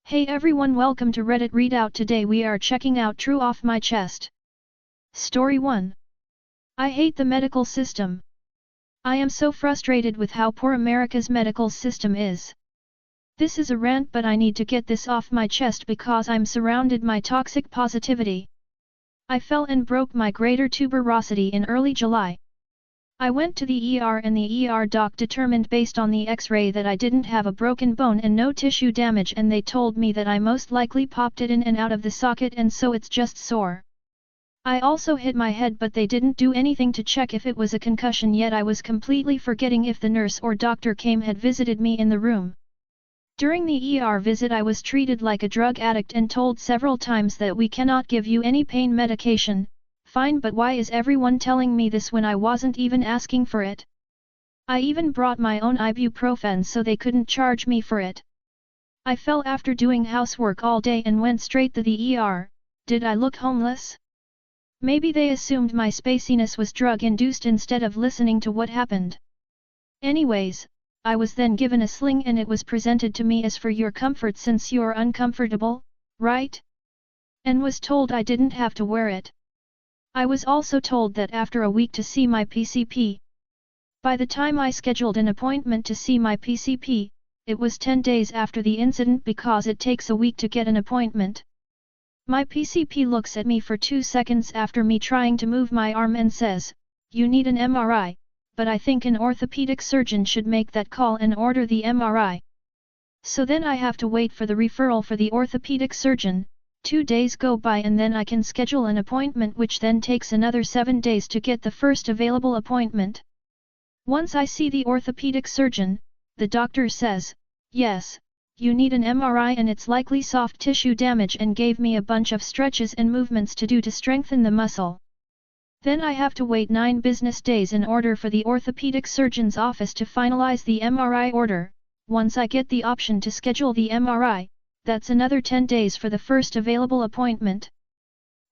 Hey everyone, welcome to Reddit Readout. Today we are checking out True Off My Chest. Story 1. I hate the medical system. I am so frustrated with how poor America's medical system is. This is a rant, but I need to get this off my chest because I'm surrounded by toxic positivity. I fell and broke my greater tuberosity in early July. I went to the ER and the ER doc determined based on the X-ray that I didn't have a broken bone and no tissue damage, and they told me that I most likely popped it in and out of the socket and so it's just sore. I also hit my head, but they didn't do anything to check if it was a concussion, yet I was completely forgetting if the nurse or doctor had visited me in the room. During the ER visit I was treated like a drug addict and told several times that we cannot give you any pain medication. Fine, but why is everyone telling me this when I wasn't even asking for it? I even brought my own ibuprofen so they couldn't charge me for it. I fell after doing housework all day and went straight to the ER. Did I look homeless? Maybe they assumed my spaciness was drug-induced instead of listening to what happened. Anyways, I was then given a sling and it was presented to me as for your comfort since you're uncomfortable, right? And was told I didn't have to wear it. I was also told that after a week to see my PCP. By the time I scheduled an appointment to see my PCP, it was 10 days after the incident because it takes a week to get an appointment. My PCP looks at me for 2 seconds after me trying to move my arm and says, "You need an MRI, but I think an orthopedic surgeon should make that call and order the MRI." So then I have to wait for the referral for the orthopedic surgeon. 2 days go by and then I can schedule an appointment, which then takes another 7 days to get the first available appointment. Once I see the orthopedic surgeon, the doctor says, "Yes, you need an MRI and it's likely soft tissue damage," and gave me a bunch of stretches and movements to do to strengthen the muscle. Then I have to wait 9 business days in order for the orthopedic surgeon's office to finalize the MRI order. Once I get the option to schedule the MRI, that's another 10 days for the first available appointment.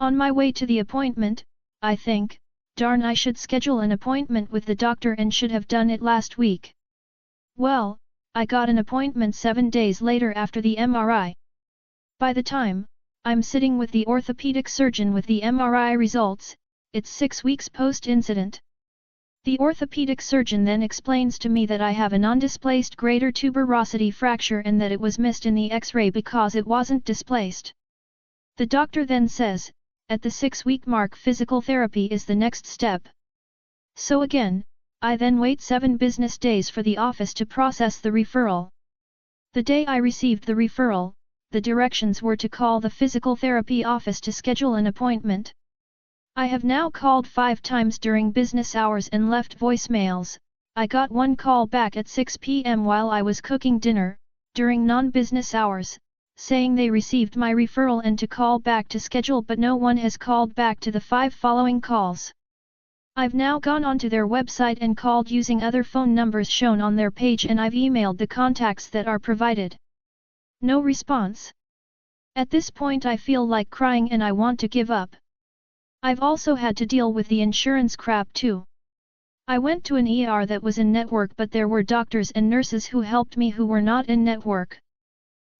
On my way to the appointment, I think, darn, I should schedule an appointment with the doctor and should have done it last week. Well, I got an appointment 7 days later after the MRI. By the time I'm sitting with the orthopedic surgeon with the MRI results, it's 6 weeks post-incident. The orthopedic surgeon then explains to me that I have a non-displaced greater tuberosity fracture and that it was missed in the X-ray because it wasn't displaced. The doctor then says, at the 6-week mark physical therapy is the next step. So again, I then wait 7 business days for the office to process the referral. The day I received the referral, the directions were to call the physical therapy office to schedule an appointment. I have now called 5 times during business hours and left voicemails. I got one call back at 6 p.m. while I was cooking dinner, during non-business hours, saying they received my referral and to call back to schedule, but no one has called back to the 5 following calls. I've now gone onto their website and called using other phone numbers shown on their page, and I've emailed the contacts that are provided. No response. At this point I feel like crying and I want to give up. I've also had to deal with the insurance crap too. I went to an ER that was in network, but there were doctors and nurses who helped me who were not in network.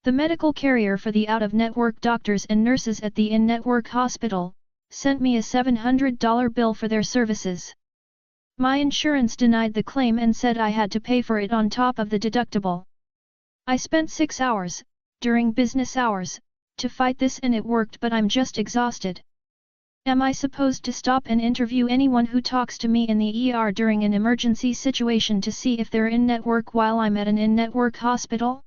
The medical carrier for the out-of-network doctors and nurses at the in-network hospital sent me a $700 bill for their services. My insurance denied the claim and said I had to pay for it on top of the deductible. I spent 6 hours, during business hours, to fight this and it worked, but I'm just exhausted. Am I supposed to stop and interview anyone who talks to me in the ER during an emergency situation to see if they're in network while I'm at an in-network hospital?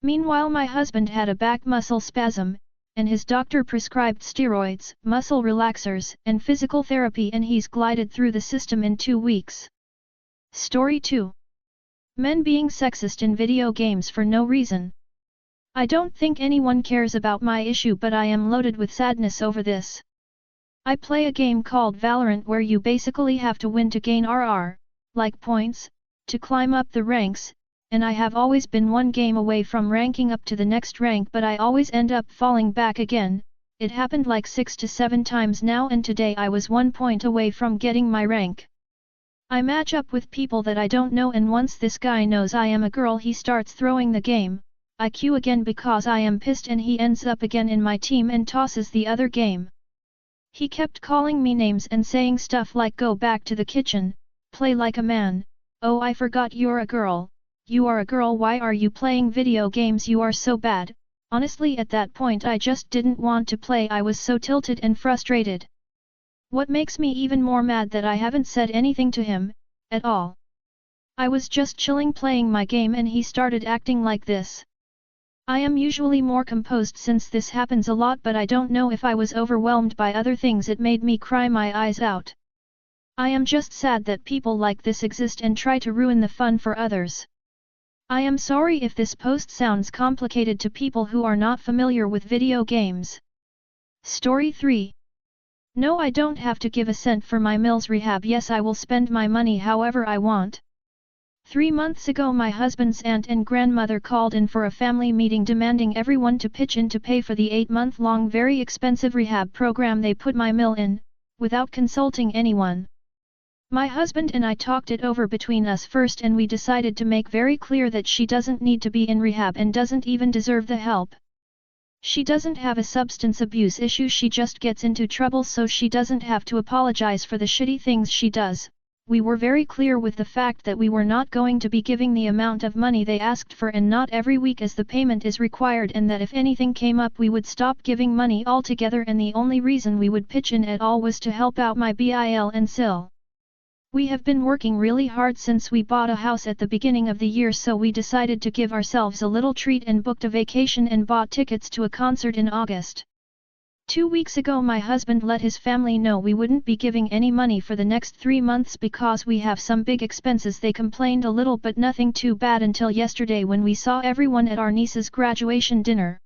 Meanwhile, my husband had a back muscle spasm, and his doctor prescribed steroids, muscle relaxers, and physical therapy, and he's glided through the system in 2 weeks. Story 2. Men being sexist in video games for no reason. I don't think anyone cares about my issue, but I am loaded with sadness over this. I play a game called Valorant where you basically have to win to gain RR, like points, to climb up the ranks, and I have always been one game away from ranking up to the next rank, but I always end up falling back again. It happened like 6 to 7 times now, and today I was 1 point away from getting my rank. I match up with people that I don't know, and once this guy knows I am a girl he starts throwing the game. I queue again because I am pissed and he ends up again in my team and tosses the other game. He kept calling me names and saying stuff like go back to the kitchen, play like a man, oh I forgot you're a girl, you are a girl, why are you playing video games, you are so bad. Honestly at that point I just didn't want to play, I was so tilted and frustrated. What makes me even more mad that I haven't said anything to him, at all. I was just chilling playing my game and he started acting like this. I am usually more composed since this happens a lot, but I don't know if I was overwhelmed by other things, it made me cry my eyes out. I am just sad that people like this exist and try to ruin the fun for others. I am sorry if this post sounds complicated to people who are not familiar with video games. Story 3. No, I don't have to give a cent for my Mills rehab. Yes, I will spend my money however I want. 3 months ago my husband's aunt and grandmother called in for a family meeting demanding everyone to pitch in to pay for the 8-month-long very expensive rehab program they put my Mill in, without consulting anyone. My husband and I talked it over between us first and we decided to make very clear that she doesn't need to be in rehab and doesn't even deserve the help. She doesn't have a substance abuse issue, she just gets into trouble so she doesn't have to apologize for the shitty things she does. We were very clear with the fact that we were not going to be giving the amount of money they asked for and not every week as the payment is required, and that if anything came up we would stop giving money altogether, and the only reason we would pitch in at all was to help out my Bill and Sil. We have been working really hard since we bought a house at the beginning of the year, so we decided to give ourselves a little treat and booked a vacation and bought tickets to a concert in August. 2 weeks ago my husband let his family know we wouldn't be giving any money for the next 3 months because we have some big expenses. They complained a little but nothing too bad until yesterday when we saw everyone at our niece's graduation dinner.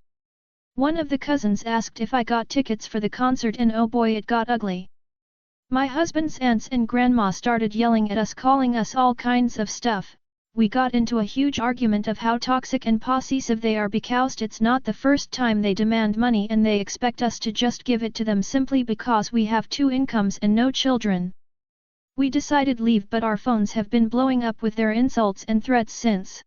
One of the cousins asked if I got tickets for the concert and oh boy it got ugly. My husband's aunts and grandma started yelling at us, calling us all kinds of stuff. We got into a huge argument of how toxic and possessive they are because it's not the first time they demand money and they expect us to just give it to them simply because we have 2 incomes and no children. We decided leave, but our phones have been blowing up with their insults and threats since.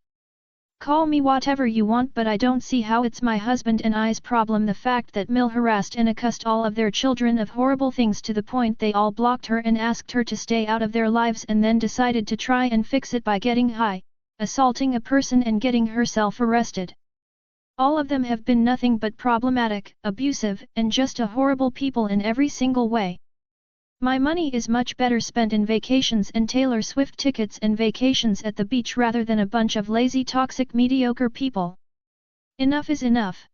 Call me whatever you want, but I don't see how it's my husband and I's problem. The fact that Mill harassed and accused all of their children of horrible things to the point they all blocked her and asked her to stay out of their lives, and then decided to try and fix it by getting high, assaulting a person and getting herself arrested. All of them have been nothing but problematic, abusive, and just a horrible people in every single way. My money is much better spent in vacations and Taylor Swift tickets and vacations at the beach rather than a bunch of lazy, toxic, mediocre people. Enough is enough.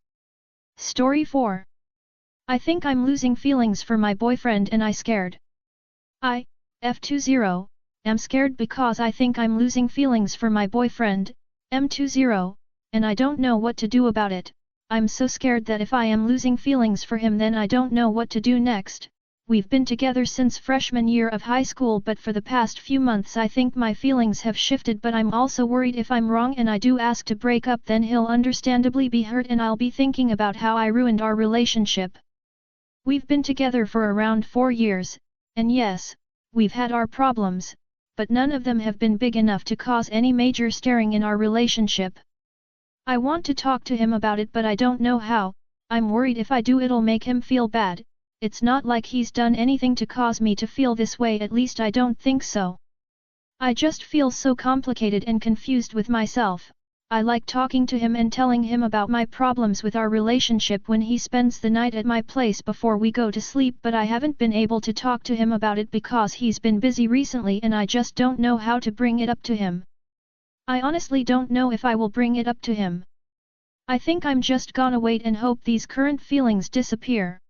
Story 4. I think I'm losing feelings for my boyfriend and I scared. I, F20, am scared because I think I'm losing feelings for my boyfriend, M20, and I don't know what to do about it. I'm so scared that if I am losing feelings for him then I don't know what to do next. We've been together since freshman year of high school, but for the past few months I think my feelings have shifted, but I'm also worried if I'm wrong and I do ask to break up then he'll understandably be hurt and I'll be thinking about how I ruined our relationship. We've been together for around 4 years, and yes, we've had our problems, but none of them have been big enough to cause any major stirring in our relationship. I want to talk to him about it but I don't know how. I'm worried if I do it'll make him feel bad. It's not like he's done anything to cause me to feel this way, at least I don't think so. I just feel so complicated and confused with myself. I like talking to him and telling him about my problems with our relationship when he spends the night at my place before we go to sleep, but I haven't been able to talk to him about it because he's been busy recently and I just don't know how to bring it up to him. I honestly don't know if I will bring it up to him. I think I'm just gonna wait and hope these current feelings disappear.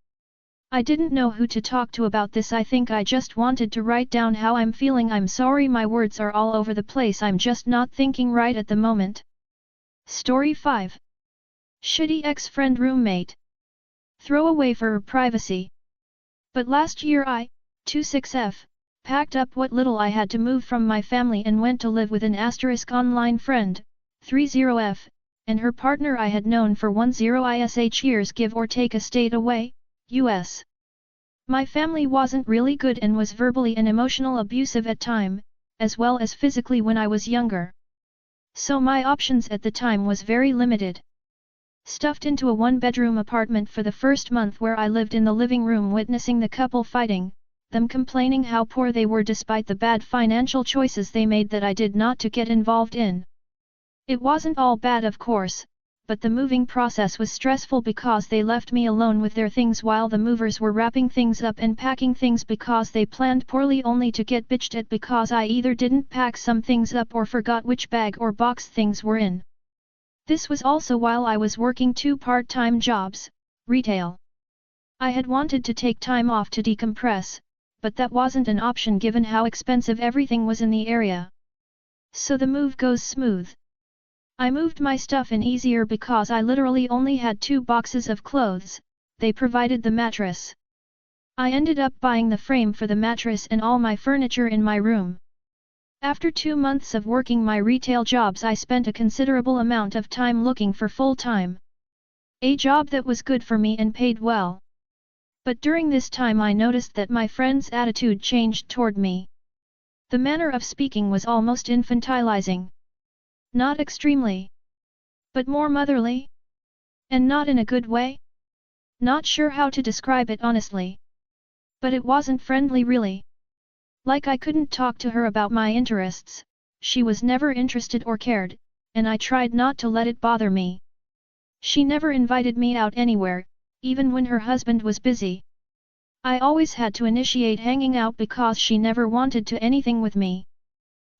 I didn't know who to talk to about this. I think I just wanted to write down how I'm feeling. I'm sorry my words are all over the place. I'm just not thinking right at the moment. Story 5. Shitty ex-friend roommate. Throw away for her privacy. But last year I, 26F, packed up what little I had to move from my family and went to live with an asterisk online friend, 30F, and her partner I had known for 10ish years, give or take a state away, US. My family wasn't really good and was verbally and emotional abusive at time, as well as physically when I was younger. So my options at the time was very limited. Stuffed into a one-bedroom apartment for the first month where I lived in the living room witnessing the couple fighting, them complaining how poor they were despite the bad financial choices they made that I did not to get involved in. It wasn't all bad of course, but the moving process was stressful because they left me alone with their things while the movers were wrapping things up and packing things because they planned poorly only to get bitched at because I either didn't pack some things up or forgot which bag or box things were in. This was also while I was working 2 part-time jobs, retail. I had wanted to take time off to decompress, but that wasn't an option given how expensive everything was in the area. So the move goes smooth. I moved my stuff in easier because I literally only had 2 boxes of clothes, they provided the mattress. I ended up buying the frame for the mattress and all my furniture in my room. After 2 months of working my retail jobs I spent a considerable amount of time looking for full-time. A job that was good for me and paid well. But during this time I noticed that my friend's attitude changed toward me. The manner of speaking was almost infantilizing. Not extremely. But more motherly? And not in a good way? Not sure how to describe it honestly. But it wasn't friendly really. Like I couldn't talk to her about my interests, she was never interested or cared, and I tried not to let it bother me. She never invited me out anywhere, even when her husband was busy. I always had to initiate hanging out because she never wanted to anything with me.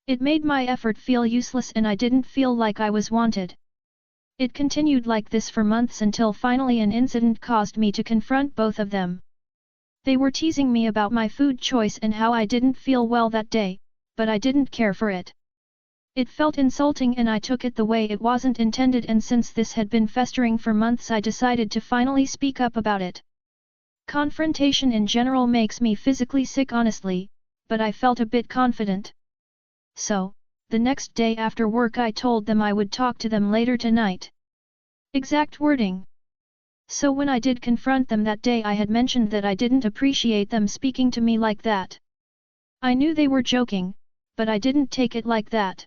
It made my effort feel useless and I didn't feel like I was wanted. It continued like this for months until finally an incident caused me to confront both of them. They were teasing me about my food choice and how I didn't feel well that day, but I didn't care for it. It felt insulting and I took it the way it wasn't intended, and since this had been festering for months I decided to finally speak up about it. Confrontation in general makes me physically sick honestly, but I felt a bit confident. So, the next day after work I told them I would talk to them later tonight. Exact wording. So when I did confront them that day I had mentioned that I didn't appreciate them speaking to me like that. I knew they were joking, but I didn't take it like that.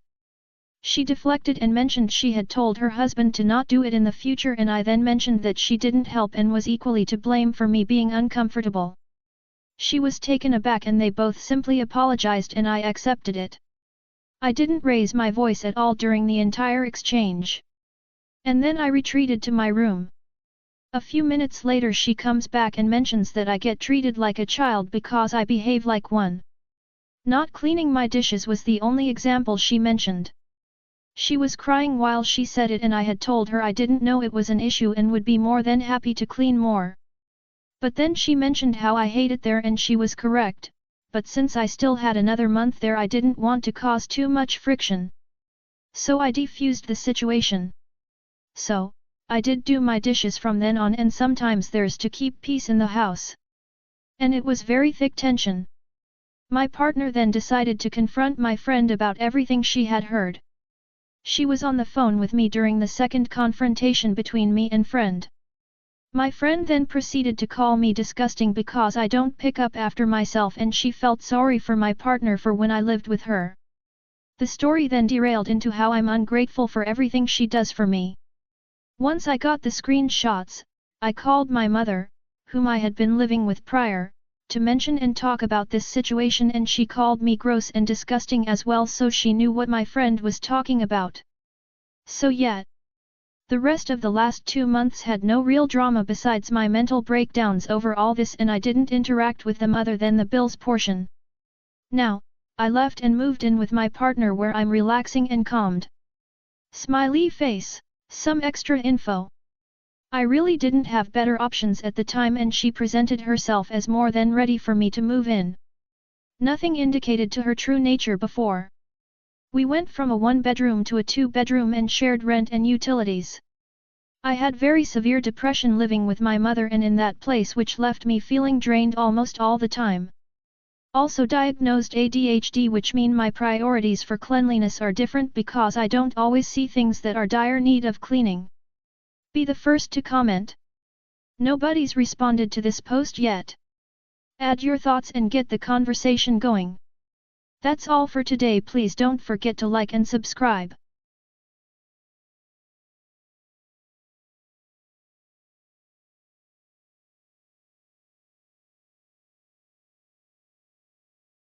She deflected and mentioned she had told her husband to not do it in the future, and I then mentioned that she didn't help and was equally to blame for me being uncomfortable. She was taken aback and they both simply apologized and I accepted it. I didn't raise my voice at all during the entire exchange. And then I retreated to my room. A few minutes later she comes back and mentions that I get treated like a child because I behave like one. Not cleaning my dishes was the only example she mentioned. She was crying while she said it and I had told her I didn't know it was an issue and would be more than happy to clean more. But then she mentioned how I hate it there and she was correct, but since I still had another month there I didn't want to cause too much friction. So I defused the situation. So, I did do my dishes from then on, and sometimes there's to keep peace in the house. And it was very thick tension. My partner then decided to confront my friend about everything she had heard. She was on the phone with me during the second confrontation between me and friend. My friend then proceeded to call me disgusting because I don't pick up after myself, and she felt sorry for my partner for when I lived with her. The story then derailed into how I'm ungrateful for everything she does for me. Once I got the screenshots, I called my mother, whom I had been living with prior, to mention and talk about this situation, and she called me gross and disgusting as well, so she knew what my friend was talking about. So yeah. The rest of the last 2 months had no real drama besides my mental breakdowns over all this, and I didn't interact with them other than the bills portion. Now, I left and moved in with my partner where I'm relaxing and calmed. Smiley face. Some extra info. I really didn't have better options at the time, and she presented herself as more than ready for me to move in. Nothing indicated to her true nature before. We went from a 1-bedroom to a 2-bedroom and shared rent and utilities. I had very severe depression living with my mother and in that place, which left me feeling drained almost all the time. Also diagnosed ADHD, which mean my priorities for cleanliness are different because I don't always see things that are dire need of cleaning. Be the first to comment. Nobody's responded to this post yet. Add your thoughts and get the conversation going. That's all for today. Please don't forget to like and subscribe.